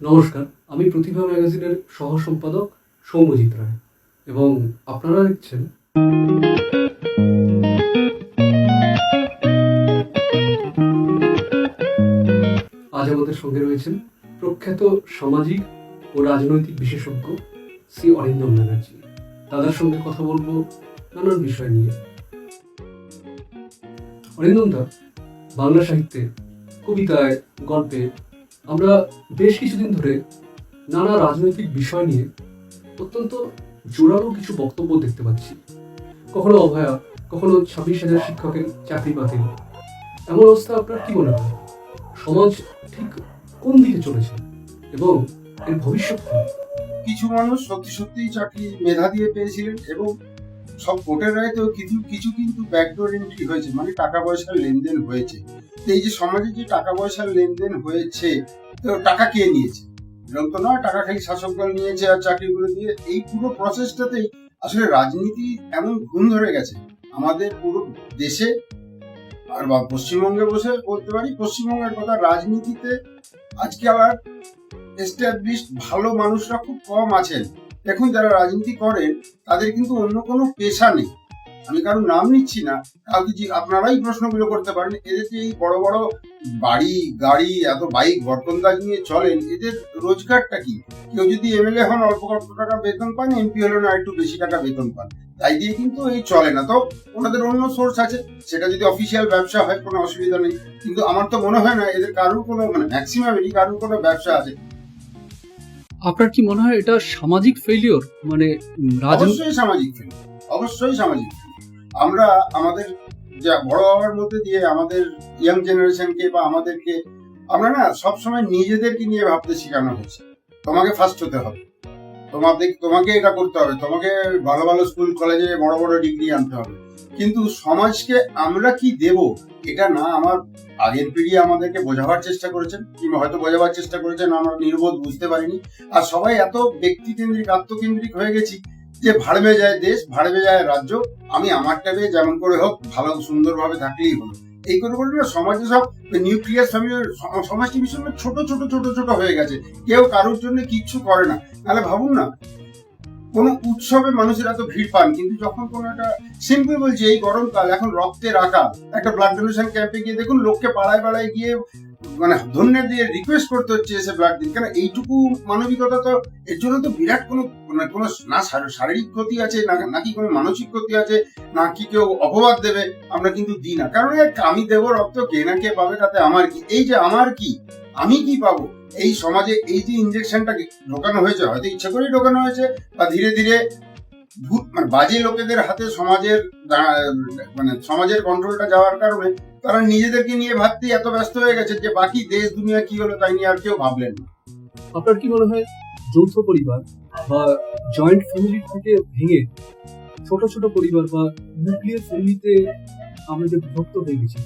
নমস্কার, আমি প্রতিভা ম্যাগাজিনের সহ সম্পাদক সৌম্যজিৎ রায় এবং আপনারা দেখছেন আজ আমাদের সঙ্গে রয়েছেন প্রখ্যাত সামাজিক ও রাজনৈতিক বিশেষজ্ঞ শ্রী অরিন্দম ব্যানার্জি। তাদের সঙ্গে কথা বলবো নানান বিষয় নিয়ে। অরিন্দম দা, বাংলা সাহিত্যে, কবিতায়, গল্পে আমরা বেশ কিছুদিন ধরে নানা রাজনৈতিক বিষয় নিয়ে অত্যন্ত জোরালো কিছু বক্তব্য দেখতে পাচ্ছি। কখনো অভয়া, কখনো 26,000 শিক্ষকের চাকরি বাতিল। এমন অবস্থা আপনার কি মনে হয়? সমাজ ঠিক কোন দিকে চলেছে এবং এর ভবিষ্যৎ কি? কিছু মানুষ সত্যি সত্যি চাকরি মেধা দিয়ে পেয়েছিলেন এবং সব ভোটের রায়তেও কিছু কিছু কিন্তু ব্যাকডোর এন্ট্রি হয়েছে, মানে টাকা পয়সার লেনদেন হয়েছে। তো এই যে সমাজে যে টাকা পয়সার লেনদেন হয়েছে, তো টাকা কে নিয়েছে? এরকম তো নয় টাকা খালি শাসক দল নিয়েছে আর চাকরিগুলো দিয়ে। এই পুরো প্রসেসটাতেই আসলে রাজনীতি এমন ঘুম ধরে গেছে আমাদের পুরো দেশে, আর বা পশ্চিমবঙ্গে বসে বলতে পারি পশ্চিমবঙ্গের কথা। রাজনীতিতে আজকে আবার এস্টাবলিশড ভালো মানুষরা খুব কম আছেন। দেখুন, যারা রাজনীতি করেন তাদের কিন্তু অন্য কোনো পেশা নেই। আমি কারোর নাম নিচ্ছি না, কাউকে আপনারাই প্রশ্নগুলো করতে পারেন। এদের যে এই বড় বড় বাড়ি গাড়ি এত বাইক বরকন্দাজ নিয়ে চলেন, এদের রোজগারটা কি? কেউ যদি এমএলএ হন অল্প অল্প টাকা বেতন পান, এমপি হলে না একটু বেশি টাকা বেতন পান, তাই দিয়ে কিন্তু এই চলে না। তো ওনাদের অন্য সোর্স আছে, সেটা যদি অফিসিয়াল ব্যবসা হয় কোনো অসুবিধা নেই। কিন্তু আমার তো মনে হয় না এদের কারোর কোনো, মানে ম্যাক্সিমামেরই কারোর কোনো ব্যবসা আছে। আপনার কি মনে হয় এটা সামাজিক ফেলিওর? মানে অবশ্যই সামাজিক ফেল, অবশ্যই সামাজিক ফেল। আমরা আমাদের যা বড় হওয়ার মধ্যে দিয়ে আমাদের ইয়াং জেনারেশনকে বা আমাদেরকে আমরা না সবসময় নিজেদেরকে নিয়ে ভাবতে শেখানো হয়েছে। তোমাকে ফার্স্ট হতে হবে, তোমাকে এটা করতে হবে, তোমাকে ভালো ভালো স্কুল কলেজে বড় বড় ডিগ্রি আনতে হবে। কিন্তু সমাজকে আমরা কি দেব এটা না আমার আগের পিঢ়ি আমাদেরকে বোঝাবার চেষ্টা করেছেন, কিংবা হয়তো বোঝাবার চেষ্টা করেছেন, আমরা নির্বোধ বুঝতে পারিনি। আর সবাই এত ব্যক্তিকেন্দ্রিক আত্মকেন্দ্রিক হয়ে গেছি যে ভাড়বে যায় দেশ, ভাড়বে যায় রাজ্য, আমি আমারটাকে যেমন করে হোক ভালো সুন্দরভাবে থাকলেই হলো। এই করে করে না সমাজে সব নিউক্লিয়ার ফ্যামিলির সমাজটি ভীষণ ছোট ছোট ছোট ছোট হয়ে গেছে। কেউ কারোর জন্য কিচ্ছু করে না। তাহলে ভাবুন না, কোনো উৎসবে মানুষের এত ভিড় পান, কিন্তু যখন কোনো একটা সিম্পল বলছি, এই গরমকাল এখন রক্তের আঁকা একটা ব্লাড ডোনেশন ক্যাম্পে গিয়ে দেখুন লোককে পাড়ায় পাড়ায় গিয়ে মানে ধন্যবাদ দিয়ে রিকোয়েস্ট করতে হচ্ছে এসে ব্লাড দিন। কেন? এইটুকু মানবিকতা তো, এর জন্য তো বিরাট কোনো কোনো না শারীরিক ক্ষতি আছে নাকি কোনো মানসিক ক্ষতি আছে, নাকি কেউ অপবাদ দেবে, আমরা কিন্তু দিই না। কারণ আমি দেবো রক্ত, কে না কে পাবে, তাতে আমার কি? এই যে আমার কি, আমি কি পাবো? এই সমাজে এই যে ইনজেকশনটা ঢোকানো হয়েছে, হয়তো ইচ্ছা করেই ঢোকানো হয়েছে, বা ধীরে ধীরে মানে বাজে লোকেদের হাতে সমাজের মানে সমাজের কন্ট্রোলটা যাওয়ার কারণে তারা নিজেদেরকে নিয়ে ভাবতে এত ব্যস্ত হয়ে গেছে যে বাকি দেশ দুনিয়া কি হলো তাই নিয়ে আর কেউ ভাবলেন না। আপনার কি মনে হয় যৌথ পরিবার বা জয়েন্ট ফ্যামিলি থেকে ভেঙে ছোট ছোট পরিবার বা নিউক্লিয়ার ফ্যামিলিতে আমরা যে বিভক্ত হয়ে গেছি,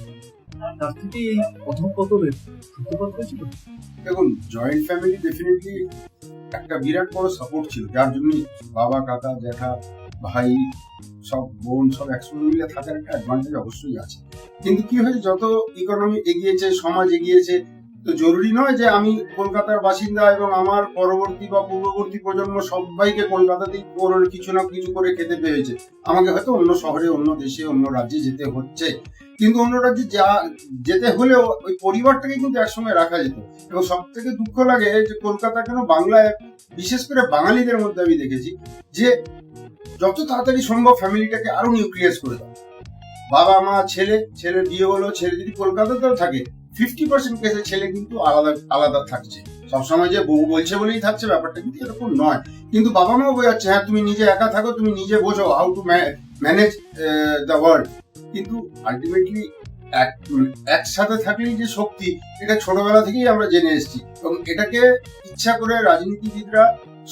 তার থেকে এই অধঃপতনের সূত্রপাত হয়েছিল? দেখুন, জয়েন্ট ফ্যামিলি ডেফিনেটলি একটা বিরাট বড় সাপোর্ট ছিল, যার জন্য বাবা কাকা জ্যাঠা ভাই সব বোন সব একসঙ্গে মিলে থাকার একটা অ্যাডভান্টেজ অবশ্যই আছে। কিন্তু কি হয়েছে, যত ইকোনমি এগিয়েছে, সমাজ এগিয়েছে, তো জরুরি নয় যে আমি কলকাতার বাসিন্দা এবং আমার পরবর্তী বা পূর্ববর্তী প্রজন্ম সবাইকে কলকাতাতেই কিছু না কিছু করে খেতে পেয়েছে। আমাকে হয়তো অন্য শহরে, অন্য দেশে, অন্য রাজ্যে যেতে হচ্ছে। কিন্তু অন্য রাজ্যে যেতে হলেও ওই পরিবারটাকে কিন্তু একসঙ্গে রাখা যেত। এবং সব থেকে দুঃখ লাগে যে কলকাতা কেন বাংলায়, বিশেষ করে বাঙালিদের মধ্যে আমি দেখেছি যে যত তাড়াতাড়ি সম্ভব ফ্যামিলিটাকে আরো নিউক্লিয়াস করে দাও। বাবা মা ছেলে বিয়ে হলো, ছেলে যদি কলকাতাতেও থাকে 50% কেসে ছেলে কিন্তু আলাদা আলাদা থাকছে। সবসময় যে বউ বলছে বলেই থাকছে ব্যাপারটা কিন্তু এরকম নয়। কিন্তু বাবা মাও বোঝাচ্ছে হ্যাঁ তুমি নিজে একা থাকো, তুমি নিজে বোঝো how to manage the world. কিন্তু আলটিমেটলি একসাথে থাকলেই যে শক্তি, এটা ছোটবেলা থেকেই আমরা জেনে এসেছি। এবং এটাকে ইচ্ছা করে রাজনীতিবিদরা,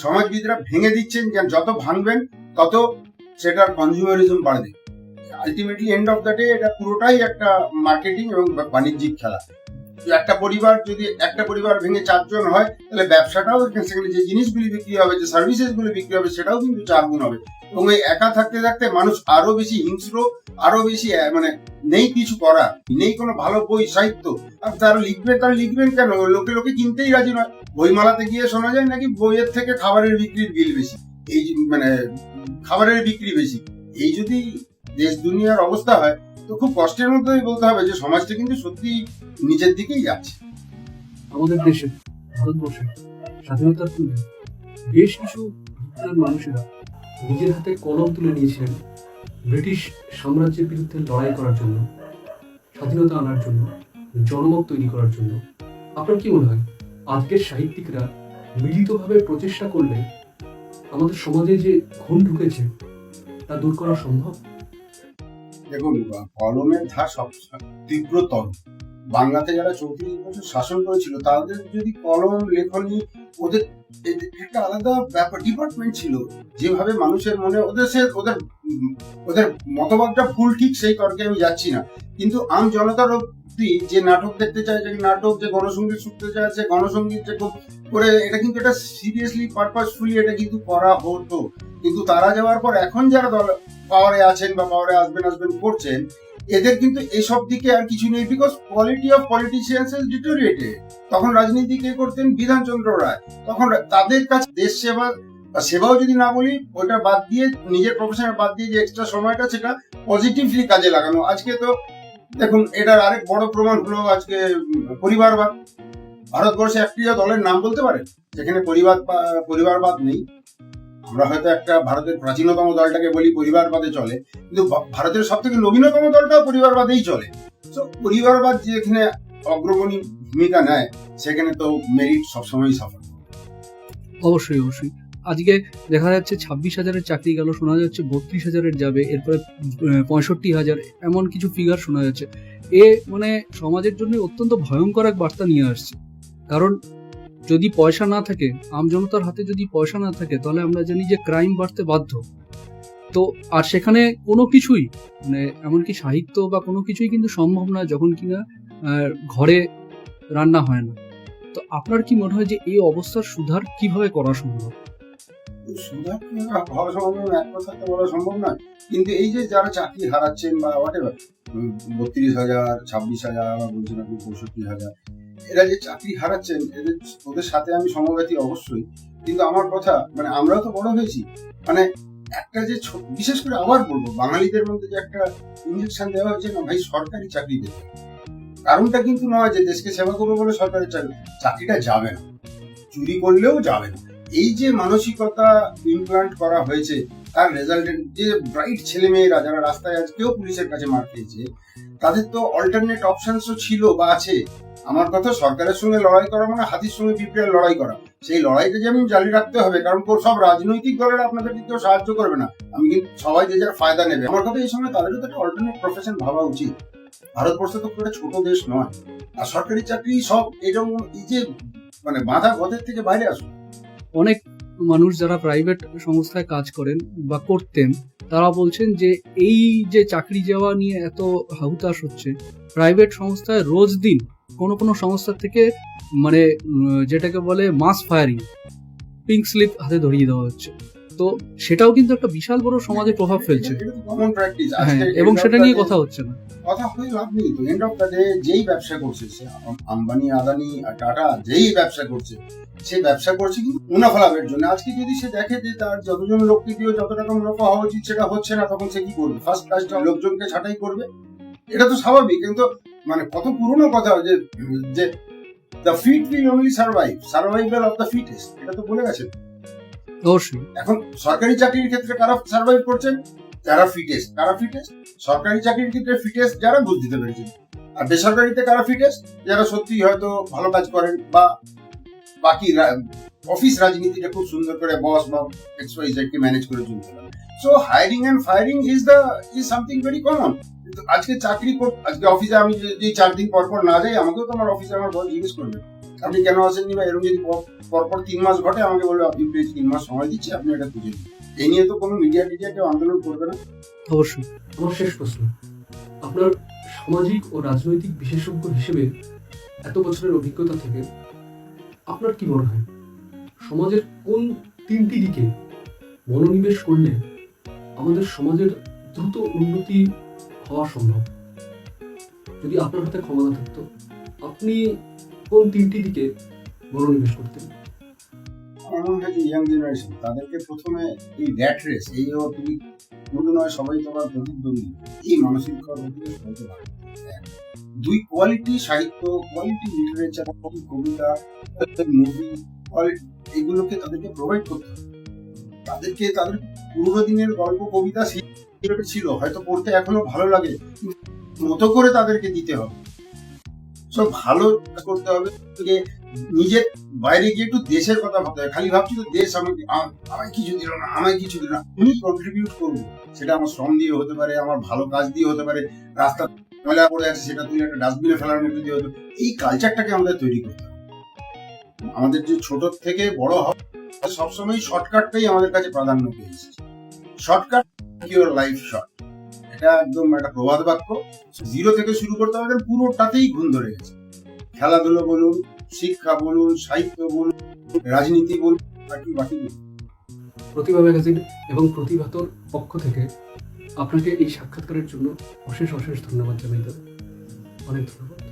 সমাজবিদরা ভেঙে দিচ্ছেন, যে যত ভাঙবেন তত সেটার কনজিউমারিজম বাড়বে। Ultimately end of the day এটা পুরোটাই একটা মার্কেটিং এবং বাণিজ্যিক খেলা। একটা পরিবার ভেঙে 4 জন হয়, তাহলে ব্যবসাটাও সেখানে যে জিনিসগুলি বিক্রি হবে, যে সার্ভিসেস গুলি বিক্রি হবে, সেটাও কিন্তু 4 গুণ হবে। এবং এই একা থাকতে থাকতে মানুষ আরো বেশি হিংস্র, আরো বেশি মানে নেই কিছু করা, নেই কোনো ভালো বই সাহিত্য। আর তারা লিখবেন কেন? লোকে কিনতেই রাজি নয়। বইমেলাতে গিয়ে শোনা যায় নাকি বইয়ের থেকে খাবারের বিক্রির বিল বেশি, এই মানে খাবারের বিক্রি বেশি। এই যদি দেশ দুনিয়ার অবস্থা হয়, তো খুব কষ্টের মধ্যেই বলতে হবে যে সমাজটা কিন্তু সত্যি নিচের দিকেই যাচ্ছে। আমাদের দেশে, ভারতবর্ষে স্বাধীনতার পূর্বে বেশ কিছু বিপ্লবী মানুষেরা নিজের হাতে কলম তুলে নিয়েছিলেন ব্রিটিশ সাম্রাজ্যের বিরুদ্ধে লড়াই করার জন্য, স্বাধীনতা আনার জন্য, জনমত তৈরি করার জন্য। আপনার কি মনে হয় আজকের সাহিত্যিকরা মিলিতভাবে প্রচেষ্টা করলে আমাদের সমাজে যে খুন ঢুকেছে তা দূর করা সম্ভব? দেখুন, কলমের ধার সব তীব্রতর। বাংলাতে যারা 34 বছর শাসন করেছিল, তাদের যদি কলম লেখনী, ওদের একটা আলাদা ব্যাপার ডিপার্টমেন্ট ছিল। যেভাবে মানুষের মনে ওদের মতবাদটা ভুল ঠিক সেই তর্কে আমি যাচ্ছি না, কিন্তু আম জনতার অব্দি যে নাটক দেখতে চায়, যে নাটক, যে গণসঙ্গীত শুনতে চায়, যে গণসঙ্গীত যে করে, এটা কিন্তু এটা সিরিয়াসলি পারপাসফুলি এটা কিন্তু করা হতো। কিন্তু তারা যাওয়ার পর এখন যারা দল পাওয়ারে আছেন বা পাওয়ারে আসবেন করছেন, এদের কিন্তু এসব দিকে আর কিছু নেই। Because quality of politicians is deteriorated. তখন রাজনীতি কে করতেন? বিধানচন্দ্র রায়। তখন তাদের কাছে দেশ সেবা বা সেবাও যদি না বলি, ওইটা বাদ দিয়ে, নিজের প্রফেশনে বাদ দিয়ে যে এক্সট্রা সময়টা, সেটা পজিটিভলি কাজে লাগানো। আজকে তো দেখুন, এটার আরেক বড় প্রমাণ হলো আজকে পরিবারবাদ। ভারতবর্ষে একটি দলের নাম বলতে পারেন যেখানে পরিবারবাদ নেই? আমরা হয়তো একটা ভারতের প্রাচীনতম দলটাকে বলি পরিবারবাদে চলে, কিন্তু ভারতের সব থেকে নবীনতম দলটাও পরিবারবাদেই চলে। তো পরিবারবাদ যেখানে অগ্রগণী ভূমিকা নেয়, সেখানে তো মেরিট সবসময়ই সফল। অবশ্যই অবশ্যই। আজকে দেখা যাচ্ছে 26,000-এর চাকরি গেল, শোনা যাচ্ছে 32,000-এর যাবে, এরপরে 65,000, এমন কিছু ফিগার শোনা যাচ্ছে। এ মানে সমাজের জন্য অত্যন্ত ভয়ঙ্কর এক বার্তা নিয়ে আসছে। কারণ যদি পয়সা না থাকে, আমজনতার হাতে যদি পয়সা না থাকে, তাহলে আমরা জানি যে ক্রাইম বাড়তে বাধ্য। তো আর সেখানে কোনো কিছুই, মানে এমনকি সাহিত্য বা কোনো কিছুই কিন্তু সম্ভব না যখন কিনা ঘরে রান্না হয় না। তো আপনার কি মনে হয় যে এই অবস্থার সুধার কিভাবে করা সম্ভব? সুধার হওয়া সম্ভব, এক কথাতে বলা সম্ভব নয়। কিন্তু এই যে যারা চাকরি হারাচ্ছেন বা হোয়াট এভার, 32,000, 26,000, বলছেন আপনি 65,000, এরা যে চাকরি হারাচ্ছেন, ওদের সাথে আমি সমব্যথী অবশ্যই। কিন্তু আমার কথা, মানে আমরাও তো বড় হয়েছি, মানে একটা যে বিশেষ করে আবার বলবো, বাঙালিদের মধ্যে যে একটা ইঞ্জেকশন দেওয়া হয়েছে না ভাই, সরকারি চাকরি দেবে। কারণটা কিন্তু নয় যে দেশকে সেবা করবো বলে সরকারি চাকরিটা যাবে না, চুরি করলেও যাবে না। এই যে মানসিকতা ইমপ্লান্ট করা হয়েছে, তার রেজাল্টের যে ব্রাইট ছেলে মেয়েরা যারা রাস্তায় আজকেও পুলিশের কাছে মার খেয়েছে, তাদের তো অল্টারনেট অপশনসও ছিল বা আছে। আমার কথা, সরকারের সঙ্গে লড়াই করা মানে হাতির সঙ্গে পিঁপড়ের লড়াই করা। সেই লড়াইটা যেমন জারি রাখতে হবে, কারণ সব রাজনৈতিক দলের আপনাদেরকে কেউ সাহায্য করবে না। আমি কিন্তু সবাই যে যার ফায়দা নেবে। আমার কথা, এই সময় তাদেরও তো একটা অল্টারনেট প্রফেশন ভাবা উচিত। ভারতবর্ষ তো একটা ছোট দেশ নয়, আর সরকারি চাকরি সব এরকম এই যে মানে বাধা গদের থেকে বাইরে আসুন। অনেক মানুষ যারা প্রাইভেট সংস্থায় কাজ করেন বা করতেন, তারা বলছেন যে এই যে চাকরি যাওয়া নিয়ে এত হাহুতাশ হচ্ছে, প্রাইভেট সংস্থায় রোজ দিন কোনো সংস্থা থেকে মানে যেটাকে বলে মাস ফায়ারিং, পিঙ্ক স্লিপ হাতে ধরিয়ে দেওয়া হচ্ছে। তো সেটাও কিন্তু একটা বিশাল বড় সমাজে প্রভাব ফেলছে। হ্যাঁ, এবং সেটা নিয়ে কথা হচ্ছে না। কথা হয়ে লাভ নেই তো। এন্ড অফ দ্য ডে যেই ব্যবসা করছে, সে আম্বানি, আদানি আর টাটা যেই ব্যবসা করছে, সে ব্যবসা করছে কিন্তু মুনাফা লাভের জন্য। আজকে যদি সে দেখে যে তার যতজন লোককে দিয়ে যত টাকা মুনাফা হওয়া উচিত সেটা হচ্ছে না, তখন সে কি করবে? ফার্স্ট ক্লাসটা লোকজনকে ছাঁটাই করবে। এটা তো স্বাভাবিক। কিন্তু মানে কত পুরনো কথা যে the fit will only survival of the fittest, এটা তো বলে গেছেন। অবশ্যই। এখন সরকারি চাকরির ক্ষেত্রে কারা সার্ভাইভ করছেন? যারা ফিটেস্ট। কারা ফিটেস্ট? সরকারি চাকরির ক্ষেত্রে ফিটেস্ট যারা বুঝ দিতে পেরেছেন। আর বেসরকারিতে কারা ফিটেস্ট? যারা সত্যি হয়তো ভালো কাজ করেন বা বাকি অফিস রাজনীতিটা খুব সুন্দর করে বস বা XYZ কে ম্যানেজ করে চলতে পারে। So hiring and firing is something very common. আজকে আজকে অফিসে আমি যদি 4 দিন পর না যাই, আমাকেও তো আমার অফিসে আমার বস জিজ্ঞেস করবে আপনি কেন আসেননি, বা এরকম যদি পরপর 3 মাস ঘটে, আমাকে বলবে আপনি প্লিজ 3 মাস সময় দিচ্ছি, আপনি এটা খুঁজে দিন। এই নিয়ে তো কোনো মিডিয়া কেউ আন্দোলন করবে না। অবশ্যই। আমার শেষ প্রশ্ন, আপনার সামাজিক ও রাজনৈতিক বিশেষজ্ঞ হিসেবে এত বছরের অভিজ্ঞতা থেকে আপনার কি মনে হয় সমাজের কোন তিনটি দিকে মনোনিবেশ করলে আমাদের সমাজের দ্রুত উন্নতি হওয়া সম্ভব? যদি আপনার হাতে ক্ষমতা থাকতো আপনি কোন তিনটি দিকে মনোনিবেশ করতেন? আমার মনে হয় যে ইয়াং জেনারেশন তাদেরকে প্রথমে এই র্যাট রেস, এই তুমি মনে নয় সবাই তোমার প্রতিদ্বন্দ্বী, এই মানসিকতা থেকে সরতে পারে। দুই, কোয়ালিটি সাহিত্য, কোয়ালিটি লিটারেচার, কবিতা, মুভি, এগুলোকে তাদেরকে প্রোভাইড করতে হবে। তাদেরকে তাদের পুরোনো দিনের গল্প কবিতা সেগুলো ছিল, হয়তো পড়তে এখনো ভালো লাগে, মতো করে তাদেরকে দিতে হবে। সব ভালো করতে হবে, নিজের বাইরে গিয়ে একটু দেশের কথা ভাবতে হবে। খালি ভাবছি তো দেশ আমায় কিছু দিল না, আমায় কিছু দিল না, আমি কন্ট্রিবিউট করবো। সেটা আমার শ্রম দিয়ে হতে পারে, আমার ভালো কাজ দিয়ে হতে পারে, রাস্তা ময়লা পড়ে আছে সেটা তুলে একটা ডাস্টবিনে ফেলার মধ্যে দিয়ে হতে পারে। এই কালচারটাকে আমাদের তৈরি করতে হবে। আমাদের যে ছোট থেকে বড় হবে সবসময় শর্টকাটটাই আমাদের কাছে প্রাধান্য পেয়ে এসেছে। শর্টকাট ইউর লাইফ শর্ট, এটা একদম একটা প্রবাদ বাক্য। জিরো থেকে শুরু করতে হবে, পুরোটাতেই ঘুণ ধরে গেছে। খেলাধুলো বলুন, শিক্ষা বলুন, সাহিত্য বলুন, রাজনীতি বলুন, বাকি প্রতিভা ম্যাগাজিন এবং প্রতিভাতর পক্ষ থেকে আপনাকে এই সাক্ষাৎকারের জন্য অশেষ অশেষ ধন্যবাদ জানাই দাদা। অনেক ধন্যবাদ।